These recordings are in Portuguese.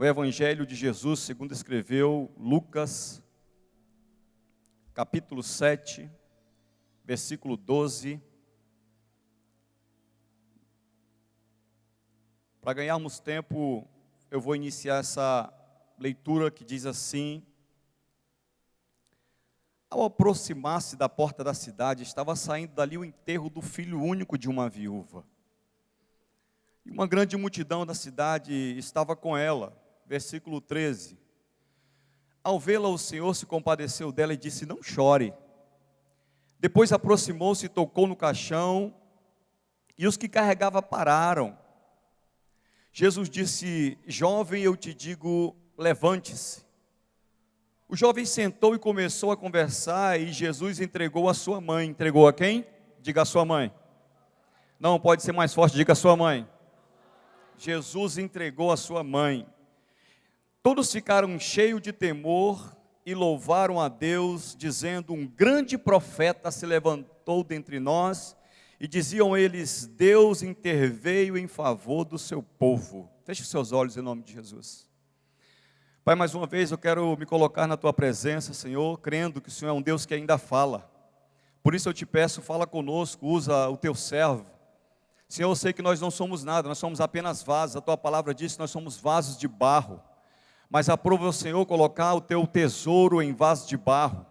O Evangelho de Jesus, segundo escreveu Lucas, capítulo 7, versículo 12. Para ganharmos tempo, eu vou iniciar essa leitura que diz assim: ao aproximar-se da porta da cidade, estava saindo dali o enterro do filho único de uma viúva. E uma grande multidão da cidade estava com ela. Versículo 13. Ao vê-la, o Senhor se compadeceu dela e disse: não chore. Depois aproximou-se e tocou no caixão, e os que carregava pararam. Jesus disse: jovem, eu te digo, levante-se. O jovem sentou e começou a conversar, e Jesus entregou a sua mãe. Entregou a quem? Diga a sua mãe. Não, pode ser mais forte, diga a sua mãe. Jesus entregou a sua mãe. Todos ficaram cheios de temor e louvaram a Deus, dizendo: um grande profeta se levantou dentre nós. E diziam eles: Deus interveio em favor do seu povo. Feche os seus olhos em nome de Jesus. Pai, mais uma vez eu quero me colocar na tua presença, Senhor, crendo que o Senhor é um Deus que ainda fala. Por isso eu te peço, fala conosco, usa o teu servo. Senhor, eu sei que nós não somos nada, nós somos apenas vasos. A tua palavra diz que nós somos vasos de barro. Mas aprova o Senhor colocar o teu tesouro em vaso de barro,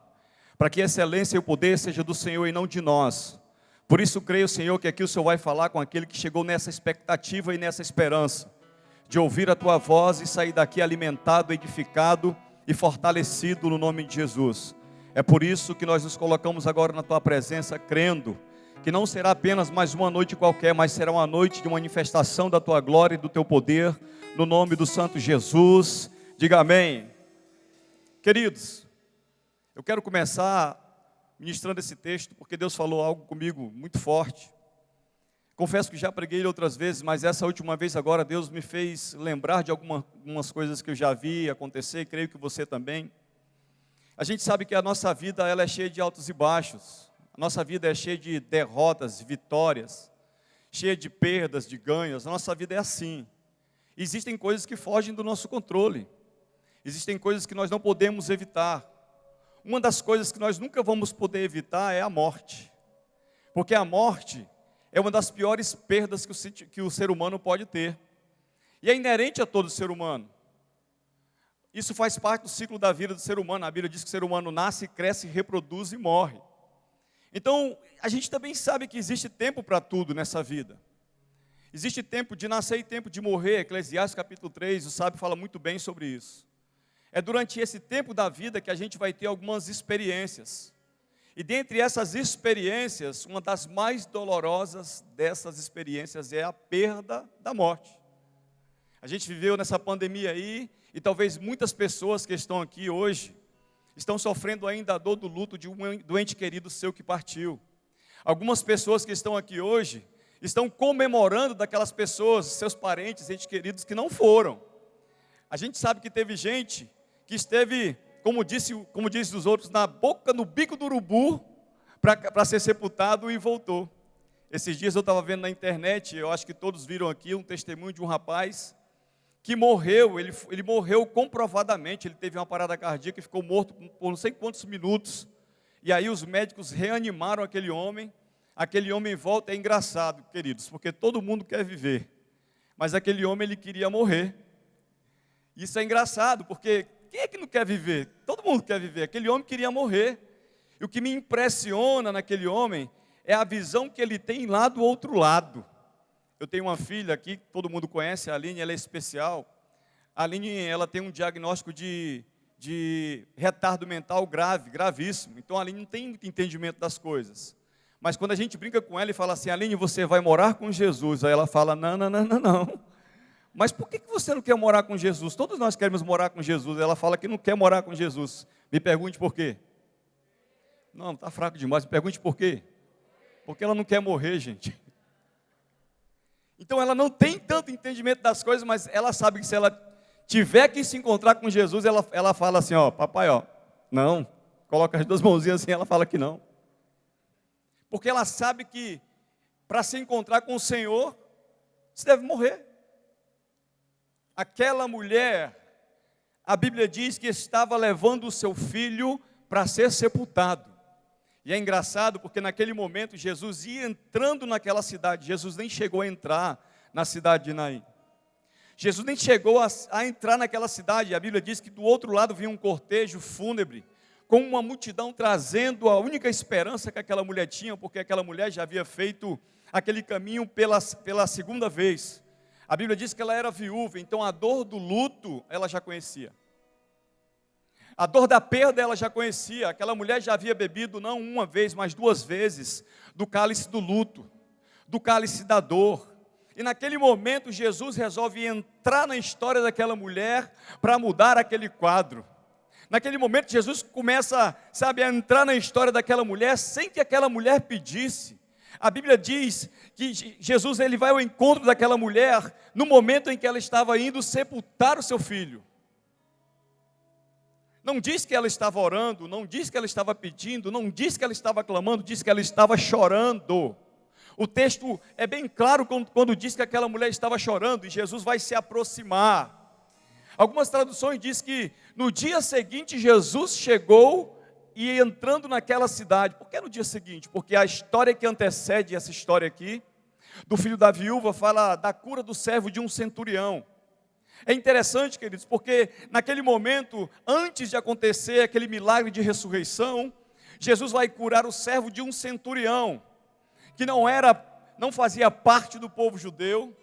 para que a excelência e o poder seja do Senhor e não de nós. Por isso creio, Senhor, que aqui o Senhor vai falar com aquele que chegou nessa expectativa e nessa esperança, de ouvir a tua voz e sair daqui alimentado, edificado e fortalecido no nome de Jesus. É por isso que nós nos colocamos agora na tua presença, crendo que não será apenas mais uma noite qualquer, mas será uma noite de manifestação da tua glória e do teu poder, no nome do Santo Jesus. Diga amém. Queridos, eu quero começar ministrando esse texto, porque Deus falou algo comigo muito forte. Confesso que já preguei ele outras vezes, mas essa última vez agora Deus me fez lembrar de algumas coisas que eu já vi acontecer, e creio que você também. A gente sabe que a nossa vida ela é cheia de altos e baixos. A nossa vida é cheia de derrotas, vitórias, cheia de perdas, de ganhos. A nossa vida é assim. Existem coisas que fogem do nosso controle. Existem coisas que nós não podemos evitar. Uma das coisas que nós nunca vamos poder evitar é a morte. Porque a morte é uma das piores perdas que o ser humano pode ter. E é inerente a todo ser humano. Isso faz parte do ciclo da vida do ser humano. A Bíblia diz que o ser humano nasce, cresce, reproduz e morre. Então, a gente também sabe que existe tempo para tudo nessa vida. Existe tempo de nascer e tempo de morrer. Eclesiastes capítulo 3, o sábio fala muito bem sobre isso. É durante esse tempo da vida que a gente vai ter algumas experiências. E dentre essas experiências, uma das mais dolorosas dessas experiências é a perda da morte. A gente viveu nessa pandemia aí, e talvez muitas pessoas que estão aqui hoje, estão sofrendo ainda a dor do luto de um doente querido seu que partiu. Algumas pessoas que estão aqui hoje, estão comemorando daquelas pessoas, seus parentes, entes queridos que não foram. A gente sabe que teve gente que esteve, como disse os outros, no bico do urubu, para ser sepultado e voltou. Esses dias eu estava vendo na internet, eu acho que todos viram aqui, um testemunho de um rapaz que morreu, ele morreu comprovadamente, ele teve uma parada cardíaca e ficou morto por não sei quantos minutos. E aí os médicos reanimaram aquele homem volta. É engraçado, queridos, porque todo mundo quer viver, mas aquele homem ele queria morrer. Isso é engraçado, porque quem é que não quer viver? Todo mundo quer viver. Aquele homem queria morrer. E o que me impressiona naquele homem é a visão que ele tem lá do outro lado. Eu tenho uma filha aqui, que todo mundo conhece, a Aline, ela é especial. A Aline, ela tem um diagnóstico de retardo mental gravíssimo. Então a Aline não tem muito entendimento das coisas. Mas quando a gente brinca com ela e fala assim: Aline, você vai morar com Jesus. Aí ela fala: não. Mas por que você não quer morar com Jesus? Todos nós queremos morar com Jesus. Ela fala que não quer morar com Jesus. Me pergunte por quê. Não, está fraco demais. Me pergunte por quê. Porque ela não quer morrer, gente. Então ela não tem tanto entendimento das coisas, mas ela sabe que se ela tiver que se encontrar com Jesus, ela fala assim: ó, papai, ó, não. Coloca as duas mãozinhas assim, ela fala que não. Porque ela sabe que para se encontrar com o Senhor, você deve morrer. aquela mulher, a Bíblia diz que estava levando o seu filho para ser sepultado. E é engraçado porque naquele momento Jesus ia entrando naquela cidade. Jesus nem chegou a entrar na cidade de Naim. Jesus nem chegou a entrar naquela cidade. A Bíblia diz que do outro lado vinha um cortejo fúnebre, com uma multidão trazendo a única esperança que aquela mulher tinha, porque aquela mulher já havia feito aquele caminho pela segunda vez. A Bíblia diz que ela era viúva, então a dor do luto ela já conhecia. A dor da perda ela já conhecia. Aquela mulher já havia bebido não uma vez, mas duas vezes do cálice do luto, do cálice da dor. E naquele momento Jesus resolve entrar na história daquela mulher para mudar aquele quadro. Naquele momento Jesus começa, a entrar na história daquela mulher sem que aquela mulher pedisse. A Bíblia diz que Jesus ele vai ao encontro daquela mulher no momento em que ela estava indo sepultar o seu filho. Não diz que ela estava orando, não diz que ela estava pedindo, não diz que ela estava clamando, diz que ela estava chorando. O texto é bem claro quando diz que aquela mulher estava chorando e Jesus vai se aproximar. Algumas traduções dizem que no dia seguinte Jesus chegou e entrando naquela cidade. Por que no dia seguinte? Porque a história que antecede essa história aqui, do filho da viúva, fala da cura do servo de um centurião. É interessante, queridos, porque naquele momento, antes de acontecer aquele milagre de ressurreição, Jesus vai curar o servo de um centurião, que não fazia parte do povo judeu,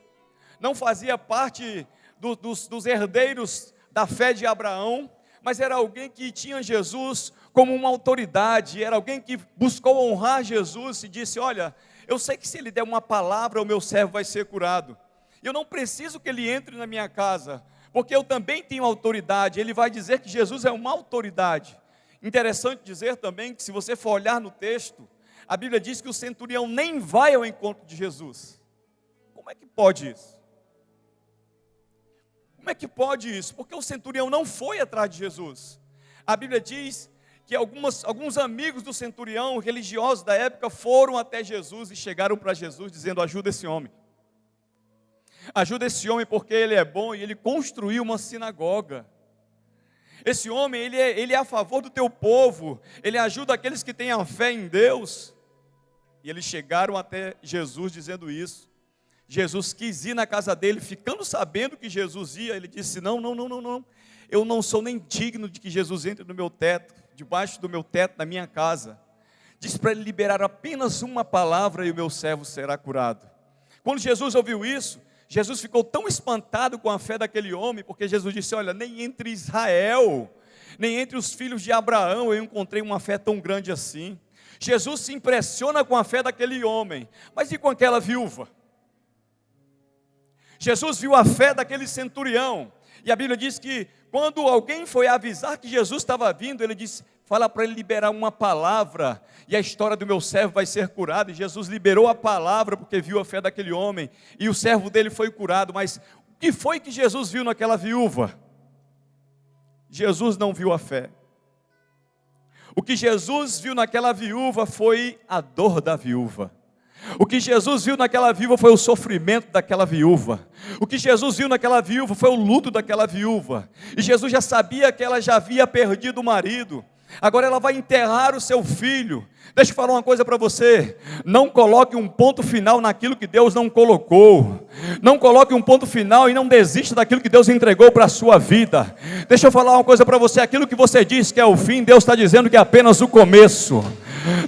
não fazia parte dos herdeiros da fé de Abraão, mas era alguém que tinha Jesus como uma autoridade, era alguém que buscou honrar Jesus e disse: olha, eu sei que se ele der uma palavra, o meu servo vai ser curado. Eu não preciso que ele entre na minha casa, porque eu também tenho autoridade. Ele vai dizer que Jesus é uma autoridade. Interessante dizer também que se você for olhar no texto, a Bíblia diz que o centurião nem vai ao encontro de Jesus. Como é que pode isso? Como é que pode isso? Porque o centurião não foi atrás de Jesus. A Bíblia diz que alguns amigos do centurião, religiosos da época, foram até Jesus e chegaram para Jesus dizendo: ajuda esse homem. Ajuda esse homem porque ele é bom e ele construiu uma sinagoga. Esse homem, ele é a favor do teu povo, ele ajuda aqueles que têm a fé em Deus. E eles chegaram até Jesus dizendo isso. Jesus quis ir na casa dele, ficando sabendo que Jesus ia, ele disse: não, eu não sou nem digno de que Jesus entre no meu teto, debaixo do meu teto, na minha casa. Diz para ele liberar apenas uma palavra e o meu servo será curado. Quando Jesus ouviu isso, Jesus ficou tão espantado com a fé daquele homem, porque Jesus disse: olha, nem entre Israel, nem entre os filhos de Abraão eu encontrei uma fé tão grande assim. Jesus se impressiona com a fé daquele homem, mas e com aquela viúva? Jesus viu a fé daquele centurião, e a Bíblia diz que quando alguém foi avisar que Jesus estava vindo, ele disse: fala para ele liberar uma palavra, e a história do meu servo vai ser curada. E Jesus liberou a palavra, porque viu a fé daquele homem, e o servo dele foi curado. Mas o que foi que Jesus viu naquela viúva? Jesus não viu a fé. O que Jesus viu naquela viúva foi a dor da viúva. O que Jesus viu naquela viúva foi o sofrimento daquela viúva. O que Jesus viu naquela viúva foi o luto daquela viúva. E Jesus já sabia que ela já havia perdido o marido. Agora ela vai enterrar o seu filho. Deixa eu falar uma coisa para você: não coloque um ponto final naquilo que Deus não colocou. Não coloque um ponto final e não desista daquilo que Deus entregou para a sua vida. Deixa eu falar uma coisa para você: aquilo que você diz que é o fim, Deus está dizendo que é apenas o começo.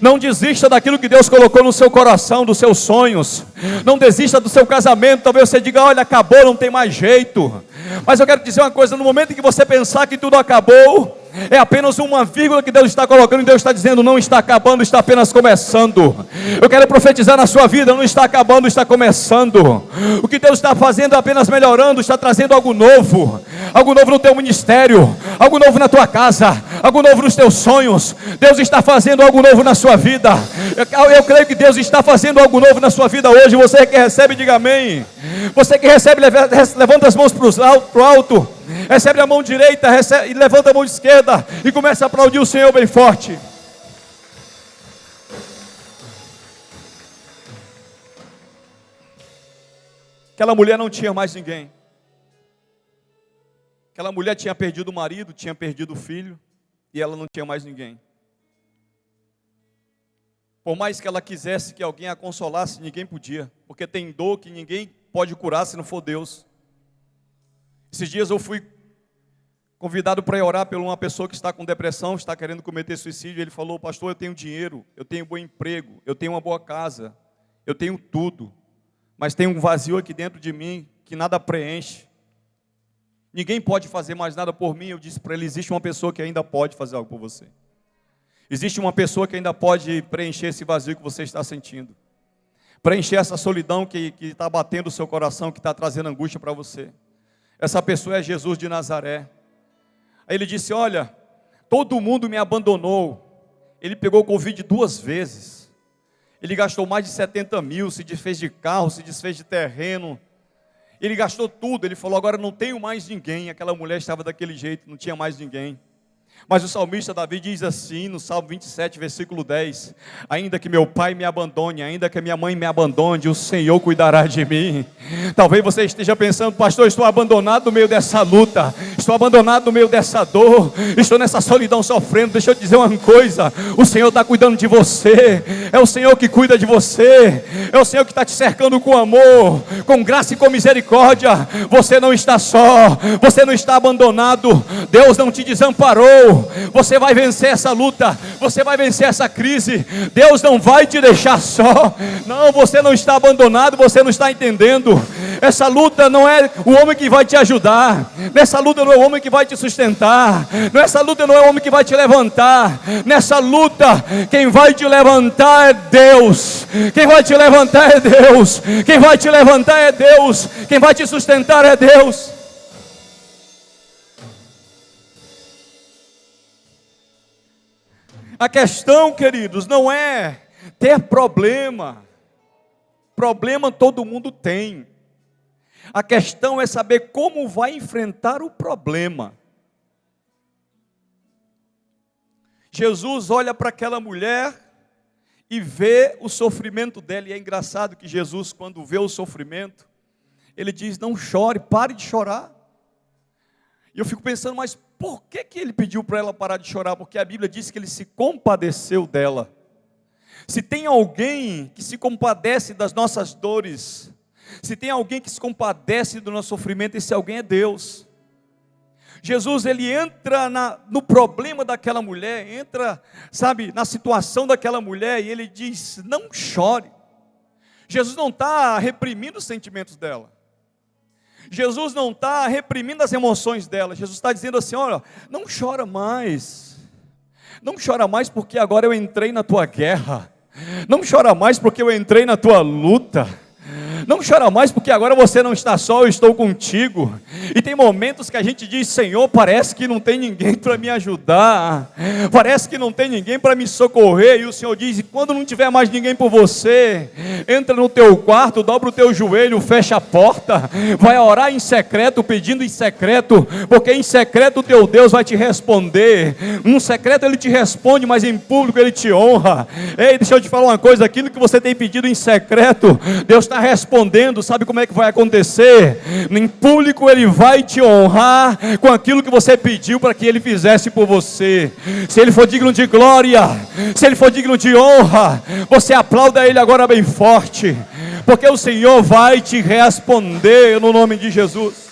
Não desista daquilo que Deus colocou no seu coração, dos seus sonhos. Não desista do seu casamento. Talvez você diga: olha, acabou, não tem mais jeito. Mas eu quero dizer uma coisa: no momento em que você pensar que tudo acabou, é apenas uma vírgula que Deus está colocando, e Deus está dizendo: não está acabando, está apenas começando. Eu quero profetizar na sua vida: não está acabando, está começando. O que Deus está fazendo é apenas melhorando, está trazendo algo novo no teu ministério, algo novo na tua casa, algo novo nos teus sonhos. Deus está fazendo algo novo na sua vida. Eu creio que Deus está fazendo algo novo na sua vida hoje. Você que recebe, diga amém. Você que recebe, levanta as mãos para o alto. Recebe a mão direita, e levanta a mão esquerda e começa a aplaudir o Senhor bem forte. Aquela mulher não tinha mais ninguém. Aquela mulher tinha perdido o marido, tinha perdido o filho, e ela não tinha mais ninguém. Por mais que ela quisesse que alguém a consolasse, ninguém podia, porque tem dor que ninguém pode curar se não for Deus. Esses dias eu fui convidado para orar por uma pessoa que está com depressão, está querendo cometer suicídio. Ele falou: pastor, eu tenho dinheiro, eu tenho bom emprego, eu tenho uma boa casa, eu tenho tudo, mas tem um vazio aqui dentro de mim que nada preenche. Ninguém pode fazer mais nada por mim. Eu disse para ele: existe uma pessoa que ainda pode fazer algo por você. Existe uma pessoa que ainda pode preencher esse vazio que você está sentindo, preencher essa solidão que está batendo o seu coração, que está trazendo angústia para você. Essa pessoa é Jesus de Nazaré. Aí ele disse: olha, todo mundo me abandonou. Ele pegou Covid 2 vezes. Ele gastou mais de 70 mil, se desfez de carro, se desfez de terreno. Ele gastou tudo. Ele falou: agora não tenho mais ninguém. Aquela mulher estava daquele jeito, não tinha mais ninguém. Mas o salmista Davi diz assim, no Salmo 27, versículo 10: ainda que meu pai me abandone, ainda que minha mãe me abandone, o Senhor cuidará de mim. Talvez você esteja pensando: pastor, estou abandonado no meio dessa luta, estou abandonado no meio dessa dor, estou nessa solidão sofrendo. Deixa eu te dizer uma coisa: o Senhor está cuidando de você, é o Senhor que cuida de você, é o Senhor que está te cercando com amor, com graça e com misericórdia. Você não está só, você não está abandonado, Deus não te desamparou. Você vai vencer essa luta, você vai vencer essa crise. Deus não vai te deixar só. Não, você não está abandonado, você não está entendendo. Essa luta não é o homem que vai te ajudar, nessa luta não é o homem que vai te sustentar, nessa luta não é o homem que vai te levantar. Nessa luta, quem vai te levantar é Deus. Quem vai te levantar é Deus. Quem vai te levantar é Deus. Quem vai te sustentar é Deus. A questão, queridos, não é ter problema. Problema todo mundo tem. A questão é saber como vai enfrentar o problema. Jesus olha para aquela mulher e vê o sofrimento dela. E é engraçado que Jesus, quando vê o sofrimento, ele diz: não chore, pare de chorar. E eu fico pensando: mas por que ele pediu para ela parar de chorar? Porque a Bíblia diz que ele se compadeceu dela. Se tem alguém que se compadece das nossas dores, se tem alguém que se compadece do nosso sofrimento, esse alguém é Deus. Jesus, ele entra no problema daquela mulher, entra, na situação daquela mulher, e ele diz: não chore. Jesus não está reprimindo os sentimentos dela. Jesus não está reprimindo as emoções dela. Jesus está dizendo assim: olha, não chora mais. Não chora mais porque agora eu entrei na tua guerra. Não chora mais porque eu entrei na tua luta. Não chora mais porque agora você não está só, eu estou contigo. E tem momentos que a gente diz: Senhor, parece que não tem ninguém para me ajudar, parece que não tem ninguém para me socorrer. E o Senhor diz: quando não tiver mais ninguém por você, entra no teu quarto, dobra o teu joelho, fecha a porta, vai orar em secreto, pedindo em secreto, porque em secreto o teu Deus vai te responder. No secreto ele te responde, mas em público ele te honra. Ei, deixa eu te falar uma coisa: aquilo que você tem pedido em secreto, Deus está respondendo. Sabe como é que vai acontecer? Em público ele vai te honrar com aquilo que você pediu para que ele fizesse por você. Se ele for digno de glória, se ele for digno de honra, você aplauda ele agora bem forte, porque o Senhor vai te responder no nome de Jesus.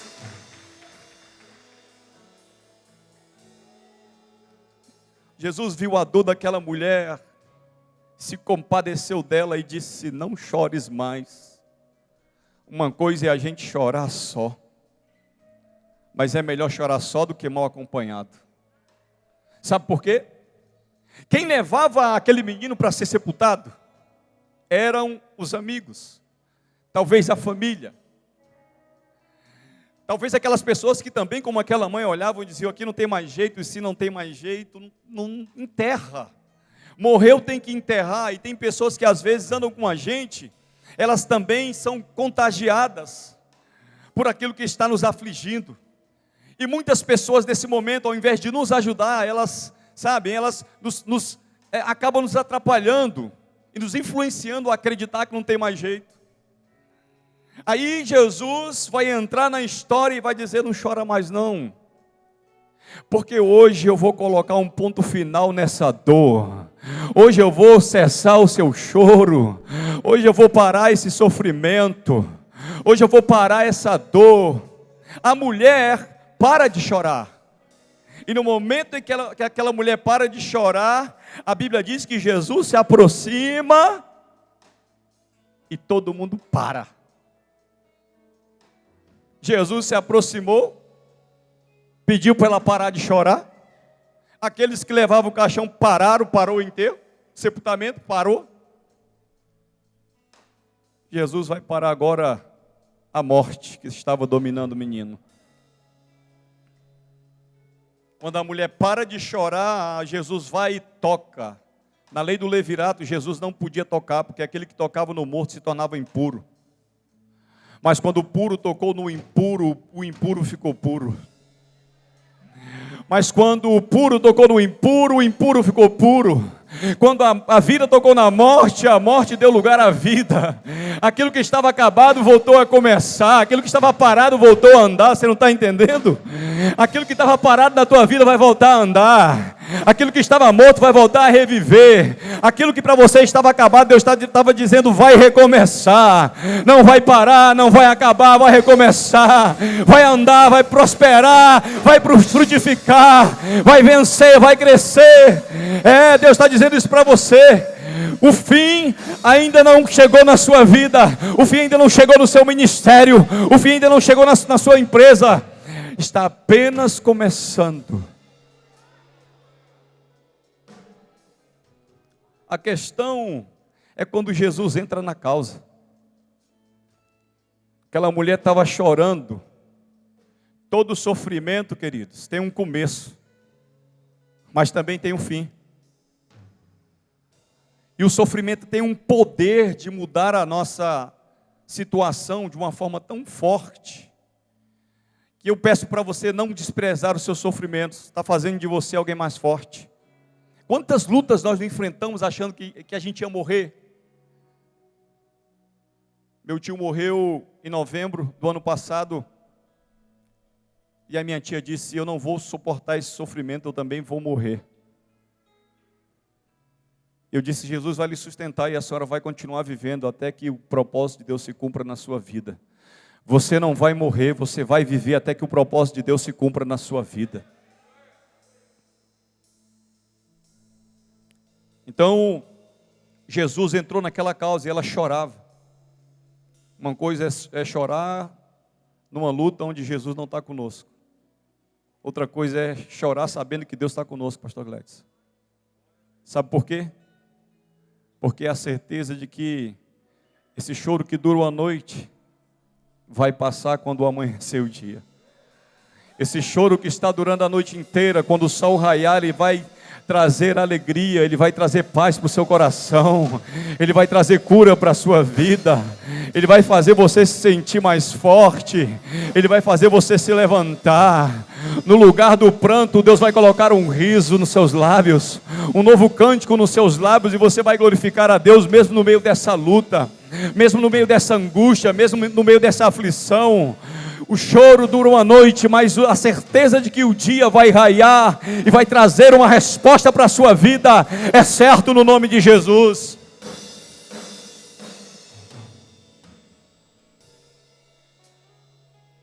Jesus viu a dor daquela mulher, se compadeceu dela e disse: não chores mais. Uma coisa é a gente chorar só, mas é melhor chorar só do que mal acompanhado. Sabe por quê? Quem levava aquele menino para ser sepultado eram os amigos, talvez a família, talvez aquelas pessoas que também, como aquela mãe, olhavam e diziam: aqui não tem mais jeito, e se não tem mais jeito, não enterra. Morreu, tem que enterrar. E tem pessoas que às vezes andam com a gente, elas também são contagiadas por aquilo que está nos afligindo. E muitas pessoas nesse momento, ao invés de nos ajudar, elas acabam nos atrapalhando e nos influenciando a acreditar que não tem mais jeito. Aí Jesus vai entrar na história e vai dizer: não chora mais não, porque hoje eu vou colocar um ponto final nessa dor. Hoje eu vou cessar o seu choro. Hoje eu vou parar esse sofrimento. Hoje eu vou parar essa dor. A mulher para de chorar. E no momento em que aquela mulher para de chorar, a Bíblia diz que Jesus se aproxima e todo mundo para. Jesus se aproximou, pediu para ela parar de chorar. Aqueles que levavam o caixão parou o enterro, o sepultamento parou. Jesus vai parar agora a morte que estava dominando o menino. Quando a mulher para de chorar, Jesus vai e toca. Na lei do levirato, Jesus não podia tocar, porque aquele que tocava no morto se tornava impuro. Mas quando o puro tocou no impuro, o impuro ficou puro. Mas quando o puro tocou no impuro, o impuro ficou puro. Quando a vida tocou na morte, a morte deu lugar à vida. Aquilo que estava acabado voltou a começar. Aquilo que estava parado voltou a andar. Você não está entendendo? Aquilo que estava parado na tua vida vai voltar a andar. Aquilo que estava morto vai voltar a reviver. Aquilo que para você estava acabado, Deus estava dizendo, vai recomeçar. Não vai parar, não vai acabar, vai recomeçar. Vai andar, vai prosperar, vai frutificar, vai vencer, vai crescer. Deus está dizendo isso para você. O fim ainda não chegou na sua vida. O fim ainda não chegou no seu ministério. O fim ainda não chegou na sua empresa. Está apenas começando. A questão é quando Jesus entra na causa. Aquela mulher estava chorando. Todo sofrimento, queridos, tem um começo, mas também tem um fim. E o sofrimento tem um poder de mudar a nossa situação de uma forma tão forte, que eu peço para você não desprezar os seus sofrimentos. Está fazendo de você alguém mais forte. Quantas lutas nós enfrentamos achando que a gente ia morrer? Meu tio morreu em novembro do ano passado, e a minha tia disse, eu não vou suportar esse sofrimento, eu também vou morrer. Eu disse, Jesus vai lhe sustentar e a senhora vai continuar vivendo até que o propósito de Deus se cumpra na sua vida. Você não vai morrer, você vai viver até que o propósito de Deus se cumpra na sua vida. Então, Jesus entrou naquela causa e ela chorava. Uma coisa é chorar numa luta onde Jesus não está conosco. Outra coisa é chorar sabendo que Deus está conosco, pastor Gladys. Sabe por quê? Porque é a certeza de que esse choro que dura uma noite vai passar quando amanhecer o dia. Esse choro que está durando a noite inteira, quando o sol raiar, ele vai trazer alegria, ele vai trazer paz para o seu coração, ele vai trazer cura para a sua vida, ele vai fazer você se sentir mais forte, ele vai fazer você se levantar. No lugar do pranto, Deus vai colocar um riso nos seus lábios, um novo cântico nos seus lábios, e você vai glorificar a Deus mesmo no meio dessa luta, mesmo no meio dessa angústia, mesmo no meio dessa aflição. O choro dura uma noite, mas a certeza de que o dia vai raiar e vai trazer uma resposta para a sua vida é certo no nome de Jesus.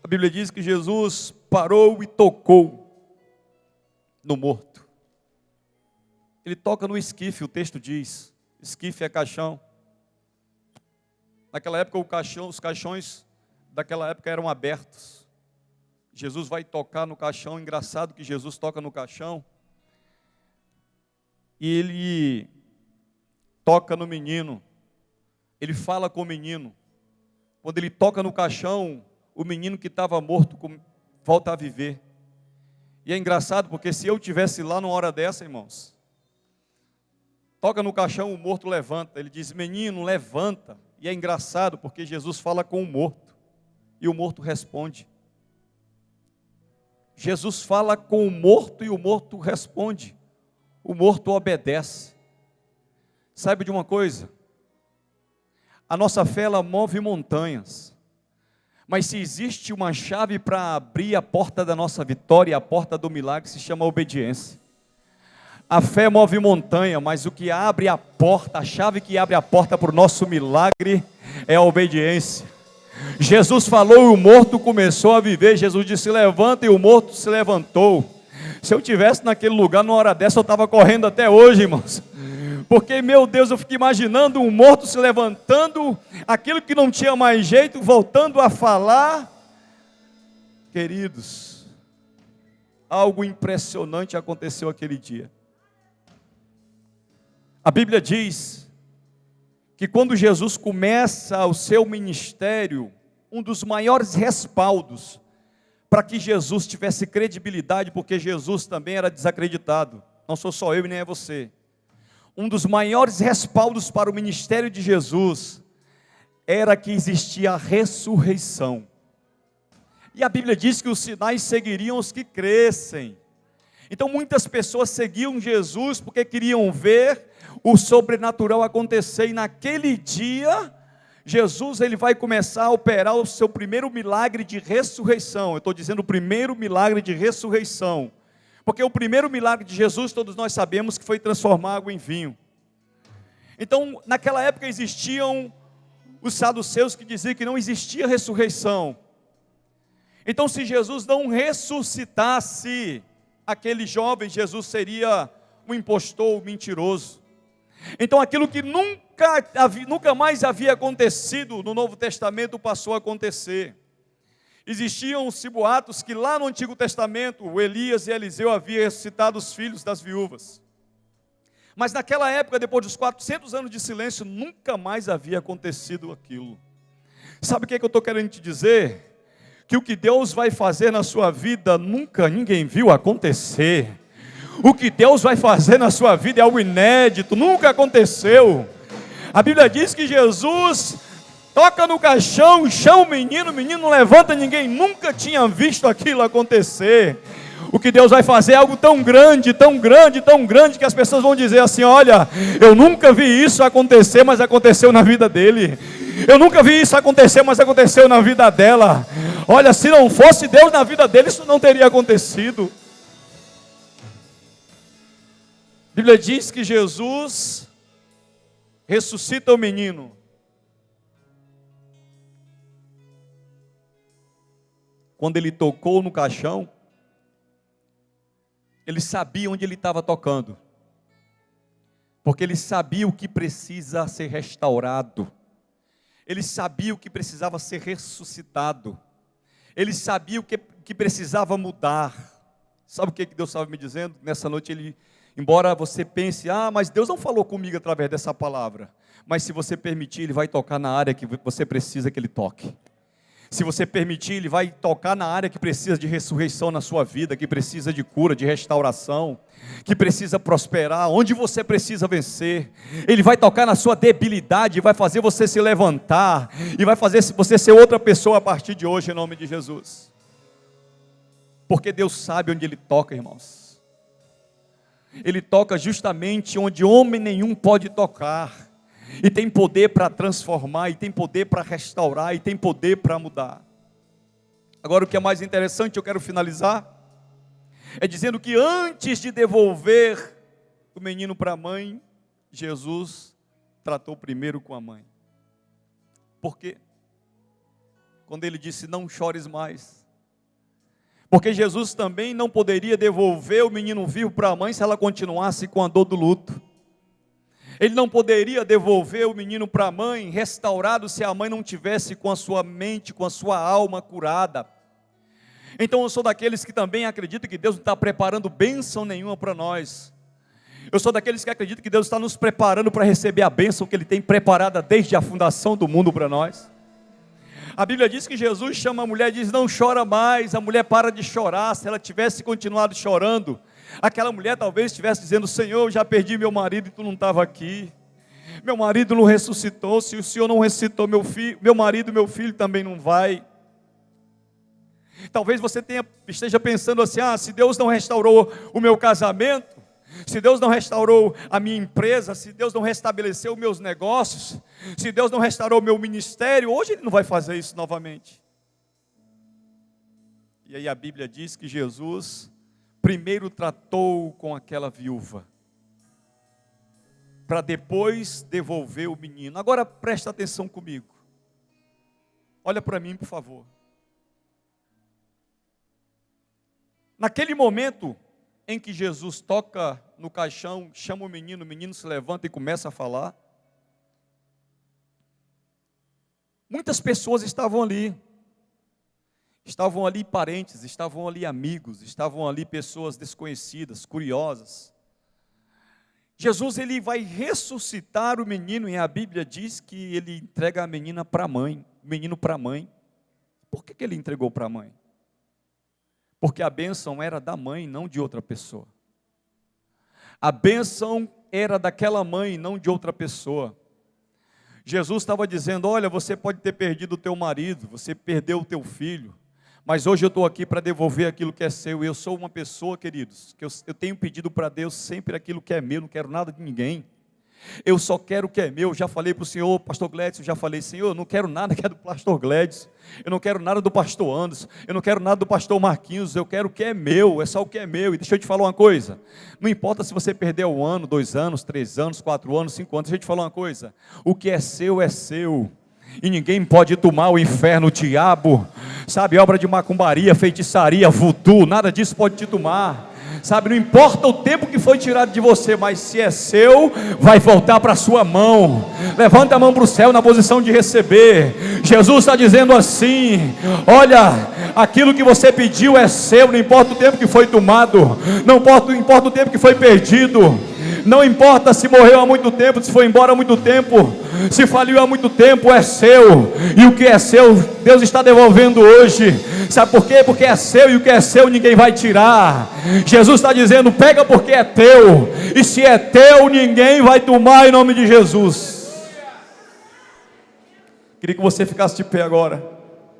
A Bíblia diz que Jesus parou e tocou no morto. Ele toca no esquife, o texto diz. Esquife é caixão. Naquela época os caixões daquela época eram abertos. Jesus vai tocar no caixão. Engraçado que Jesus toca no caixão e ele toca no menino. Ele fala com o menino. Quando ele toca no caixão, o menino que estava morto volta a viver. E é engraçado porque se eu tivesse lá numa hora dessa, irmãos, toca no caixão, o morto levanta. Ele diz, menino, levanta. E é engraçado porque Jesus fala com o morto e o morto responde. Jesus fala com o morto e o morto responde. O morto obedece. Sabe de uma coisa? A nossa fé, ela move montanhas. Mas se existe uma chave para abrir a porta da nossa vitória, a porta do milagre, se chama obediência. A fé move montanha, mas o que abre a porta, a chave que abre a porta para o nosso milagre é a obediência. Jesus falou e o morto começou a viver. Jesus disse: levanta, e o morto se levantou. Se eu estivesse naquele lugar numa hora dessa, eu estava correndo até hoje, irmãos. Porque, meu Deus, eu fico imaginando um morto se levantando, aquilo que não tinha mais jeito, voltando a falar. Queridos, algo impressionante aconteceu aquele dia. A Bíblia diz que quando Jesus começa o seu ministério, um dos maiores respaldos para que Jesus tivesse credibilidade, porque Jesus também era desacreditado, não sou só eu e nem é você. Um dos maiores respaldos para o ministério de Jesus era que existia a ressurreição. E a Bíblia diz que os sinais seguiriam os que crescem. Então muitas pessoas seguiam Jesus porque queriam ver o sobrenatural acontecer. E naquele dia, Jesus ele vai começar a operar o seu primeiro milagre de ressurreição. Eu estou dizendo o primeiro milagre de ressurreição. Porque o primeiro milagre de Jesus, todos nós sabemos que foi transformar água em vinho. Então, naquela época existiam os saduceus que diziam que não existia ressurreição. Então, se Jesus não ressuscitasse aquele jovem, Jesus seria um impostor, um mentiroso. Então, aquilo que nunca mais havia acontecido no Novo Testamento passou a acontecer. Existiam-se boatos que lá no Antigo Testamento, o Elias e Eliseu haviam ressuscitado os filhos das viúvas. Mas naquela época, depois dos 400 anos de silêncio, nunca mais havia acontecido aquilo. Sabe o que eu estou querendo te dizer? Que o que Deus vai fazer na sua vida, nunca ninguém viu acontecer. O que Deus vai fazer na sua vida é algo inédito, nunca aconteceu. A Bíblia diz que Jesus toca no caixão, chama o menino não levanta, ninguém nunca tinha visto aquilo acontecer. O que Deus vai fazer é algo tão grande, tão grande, tão grande, que as pessoas vão dizer assim: olha, eu nunca vi isso acontecer, mas aconteceu na vida dele. Eu nunca vi isso acontecer, mas aconteceu na vida dela. Olha, se não fosse Deus na vida dele, isso não teria acontecido. A Bíblia diz que Jesus ressuscita o menino. Quando ele tocou no caixão, ele sabia onde ele estava tocando, porque ele sabia o que precisa ser restaurado, ele sabia o que precisava ser ressuscitado, ele sabia o que precisava mudar. Sabe o que Deus estava me dizendo? Nessa noite, embora você pense: mas Deus não falou comigo através dessa palavra, mas se você permitir, Ele vai tocar na área que você precisa que Ele toque. Se você permitir, Ele vai tocar na área que precisa de ressurreição na sua vida, que precisa de cura, de restauração, que precisa prosperar, onde você precisa vencer. Ele vai tocar na sua debilidade, vai fazer você se levantar, e vai fazer você ser outra pessoa a partir de hoje, em nome de Jesus. Porque Deus sabe onde Ele toca, irmãos. Ele toca justamente onde homem nenhum pode tocar. E tem poder para transformar, e tem poder para restaurar, e tem poder para mudar. Agora, o que é mais interessante, eu quero finalizar, é dizendo que antes de devolver o menino para a mãe, Jesus tratou primeiro com a mãe. Por quê? Quando ele disse: não chores mais. Porque Jesus também não poderia devolver o menino vivo para a mãe se ela continuasse com a dor do luto. Ele não poderia devolver o menino para a mãe restaurado se a mãe não tivesse com a sua mente, com a sua alma curada. Então eu sou daqueles que também acreditam que Deus não está preparando bênção nenhuma para nós. Eu sou daqueles que acreditam que Deus está nos preparando para receber a bênção que Ele tem preparada desde a fundação do mundo para nós. A Bíblia diz que Jesus chama a mulher e diz: não chora mais. A mulher para de chorar. Se ela tivesse continuado chorando, aquela mulher talvez estivesse dizendo: Senhor, eu já perdi meu marido e Tu não estava aqui. Meu marido não ressuscitou. Se o Senhor não ressuscitou meu marido, meu filho também não vai. Talvez você esteja pensando assim: se Deus não restaurou o meu casamento, se Deus não restaurou a minha empresa, se Deus não restabeleceu meus negócios, se Deus não restaurou o meu ministério, hoje Ele não vai fazer isso novamente. E aí a Bíblia diz que Jesus primeiro tratou com aquela viúva, para depois devolver o menino. Agora presta atenção comigo. Olha para mim, por favor. Naquele momento em que Jesus toca no caixão, chama o menino se levanta e começa a falar. Muitas pessoas estavam ali. Estavam ali parentes, estavam ali amigos, estavam ali pessoas desconhecidas, curiosas. Jesus, ele vai ressuscitar o menino, e a Bíblia diz que ele entrega a menina para a mãe, o menino para a mãe. Por que ele entregou para a mãe? Porque a bênção era da mãe, não de outra pessoa. A bênção era daquela mãe, não de outra pessoa. Jesus estava dizendo: olha, você pode ter perdido o teu marido, você perdeu o teu filho, mas hoje eu estou aqui para devolver aquilo que é seu. Eu sou uma pessoa, queridos, que eu tenho pedido para Deus sempre aquilo que é meu, não quero nada de ninguém. Eu só quero o que é meu. Já falei para o Senhor, pastor Gledson, já falei: Senhor, eu não quero nada que é do pastor Gledson, eu não quero nada do pastor Anderson, eu não quero nada do pastor Marquinhos, eu quero o que é meu, é só o que é meu. E deixa eu te falar uma coisa, não importa se você perdeu 1 ano, 2 anos, 3 anos, 4 anos, 5 anos, deixa eu te falar uma coisa, o que é seu, e ninguém pode tomar o inferno, o diabo, sabe, obra de macumbaria, feitiçaria, voodoo, nada disso pode te tomar. Sabe, não importa o tempo que foi tirado de você, mas se é seu, vai voltar para a sua mão. Levanta a mão para o céu na posição de receber. Jesus está dizendo assim: olha, aquilo que você pediu é seu, não importa o tempo que foi tomado, não importa o tempo que foi perdido, não importa se morreu há muito tempo, se foi embora há muito tempo, se faliu há muito tempo, é seu. E o que é seu, Deus está devolvendo hoje. Sabe por quê? Porque é seu, e o que é seu ninguém vai tirar. Jesus está dizendo: pega porque é teu, e se é teu ninguém vai tomar, em nome de Jesus. Queria que você ficasse de pé agora.